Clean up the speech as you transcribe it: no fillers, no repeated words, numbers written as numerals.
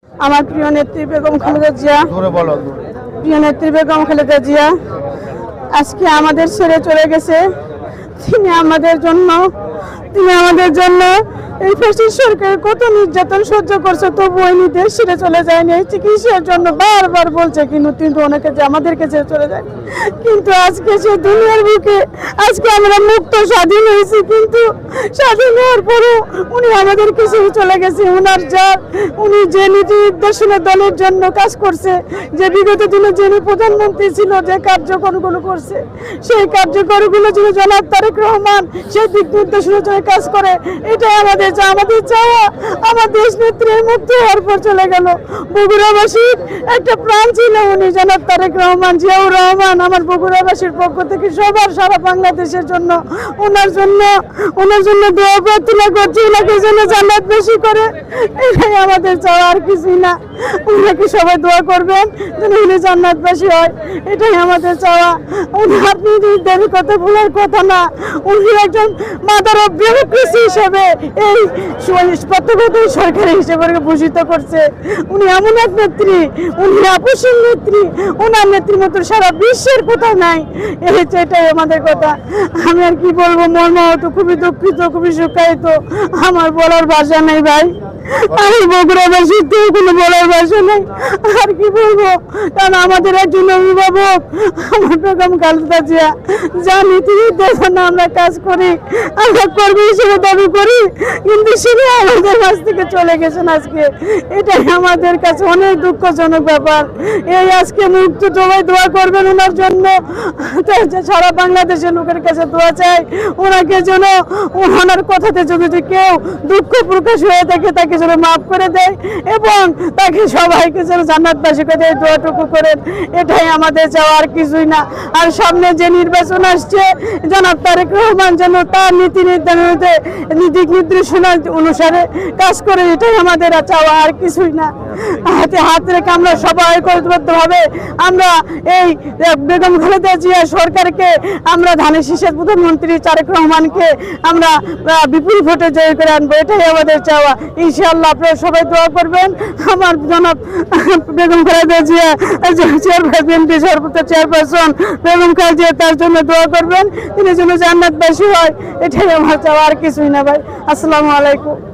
আমার প্রিয় নেত্রী বেগম খালেদা জিয়া, প্রিয় নেত্রী বেগম খালেদা জিয়া আজকে আমাদের ছেড়ে চলে গেছে। তিনি আমাদের জন্য এই ফ্যাসিস্ট সরকার কত নির্যাতন সহ্য করছে, তবু উনি দেশ ছেড়ে চলে যায়নি। এই চিকিৎসার জন্য বারবার বলছে কিন্তু ওনাকে যে আমাদেরকে ছেড়ে চলে যায়, কিন্তু আজকে সে দুনিয়ার বুকে আজকে আমরা মুক্ত স্বাধীন হয়েছি, কিন্তু স্বাধীন হওয়ার পরও উনি আমাদেরকে ছেড়ে চলে গেছে। উনি যে নীতি নির্দেশনা দলের জন্য কাজ করছে, যে বিগত দিনে যিনি প্রধানমন্ত্রী ছিল, যে কার্যকরগুলো করছে, সেই কার্যকরগুলো যদি জনাব তারেক রহমান সেই দিক নির্দেশনা কাজ করে, এটাই আমাদের চাওয়া। আমার দেশ নেত্রী মুক্ত হওয়ার পর চলে গেল। বগুড়াবাসীর একটা প্রাণ ছিল উনি, জনাব তারেক রহমান, জিয়াউর রহমান। আমার বগুড়াবাসীর পক্ষ থেকে সবার সারা বাংলাদেশের জন্য ওনার জন্য দোয়া প্রার্থনা করছি, ওনাকে যেন জান্নাত বেশি করে। এটাই আমাদের চাওয়া, আর কিছুই না। ওনাকে সবাই দোয়া করবেন যেন উনি জান্নাতবাসী হয়, এটাই আমাদের চাওয়া। উনি আপনি দেবী কথা বলার কথা না, উনি একজন মাদার অফ ডেমোক্রেসি হিসেবে এই প্রত্যেকটি সরকারি হিসেবে ভূষিত করছে। উনি এমন এক নেত্রী, উনি আপসীন নেত্রী, ওনার নেত্রীর মতো সারা বিশ্বের কোথাও নাই। এটাই আমাদের কথা। আমি আর কি বলবো, মর্মাহত, খুবই দুঃখিত, খুবই শোকায়িত। আমার বলার ভাষা নেই ভাই, আমি বগুড়াবাসীর থেকে কোনো বলার ভাষা নেই। আর কি বলবো, কারণ আমাদের একজন অভিভাবক আমার বেগম খালেদা জিয়া, যা নীতি নির্দেশনা আমরা কাজ করি, আমরা কর্মী হিসেবে দাবি করি, কিন্তু সেটা আমাদের কাছ থেকে চলে গেছেন আজকে। এটাই আমাদের কাছে অনেক দুঃখজনক ব্যাপার। এই আজকে মুক্ত সবাই দোয়া করবেন ওনার জন্য, সারা বাংলাদেশের লোকের কাছে দোয়া চাই ওনাকে যেন, ওনার কথাতে যদি কেউ দুঃখ প্রকাশ হয়ে থাকে তাকে যেন মাফ করে দেয়, এবং তাকে সবাইকে যেন জান্নাতবাসী করে দোয়াটুকু করেন। এটাই আমাদের চাওয়া, আর কিছুই না। আর সামনে যে নির্বাচন আসছে, জনাব তারেক রহমান যেন তার নীতি নির্দেশনা অনুসারে কাজ করে, এটাই আমাদের চাওয়া, আর কিছুই না। হাতে হাত রেখে আমরা সবাই ঐক্যবদ্ধভাবে আমরা এই বেগম খালেদা জিয়া সরকারকে, আমরা ধানের শীষের প্রধানমন্ত্রী তারেক রহমানকে আমরা বিপুল ভোটে জয় করে আনবো, এটাই আমাদের চাওয়া। ইনশাআল্লাহ আপনারা সবাই দোয়া করবেন। আমার জনাব বেগম খালেদা জিয়া চেয়ারপারসন বেগম খালেদা জিয়া, তার জন্য দোয়া করবেন, তিনি যেন জান্নাতবাসী হয়, এটাই আমার চাওয়া, আর কিছুই না ভাই। আসসালামু আলাইকুম।